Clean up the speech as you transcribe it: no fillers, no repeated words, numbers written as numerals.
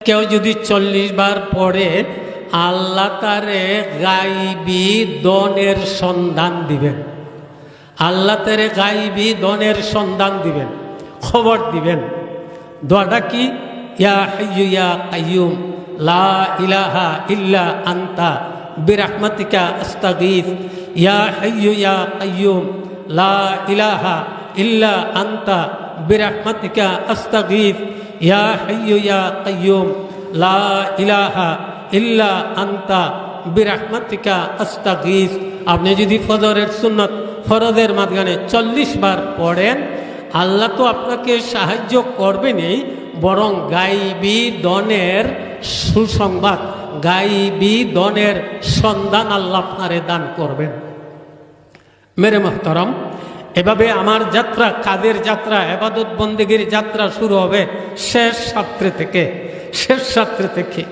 কেউ যদি 40 বার পড়ে আল্লাহ তারে গাইবি দনের সন্ধান দিবেন। আল্লাহ তারে গাইবি দনের সন্ধান দিবেন, খবর দিবেন। দোয়াটা কি? ইয়া হাইয়্যু ইয়া কাইয়্যুম লা ইলাহা ইল্লা আনতা বিরহমাতিকা আস্তাগীথ। ইয়া হাইয়্যু ইয়া কাইয়্যুম লা ইলাহা ইল্লা আনতা বিরহমাতিকা আস্তাগীথ। ইয়া হাইয়্যু ইয়া কাইয়্যুম লা ইলাহা ইল্লা আনতা বিরহমাতিকা আস্তাগীথ। আপনি যদি ফজরের সুন্নত ফরজের মাঝখানে 40 বার পড়েন, আল্লাহ তো আপনাকে সাহায্য করবেনই, বরং গাইবি দনের সুসংবাদ, গাইবি দনের সন্ধান আল্লাহ আপনারে দান করবেন। মেরে মোহতারাম, এভাবে আমার যাত্রা, কাদের যাত্রা, ইবাদত বন্দেগীর যাত্রা শুরু হবে শেষ ছাত্রে থেকে।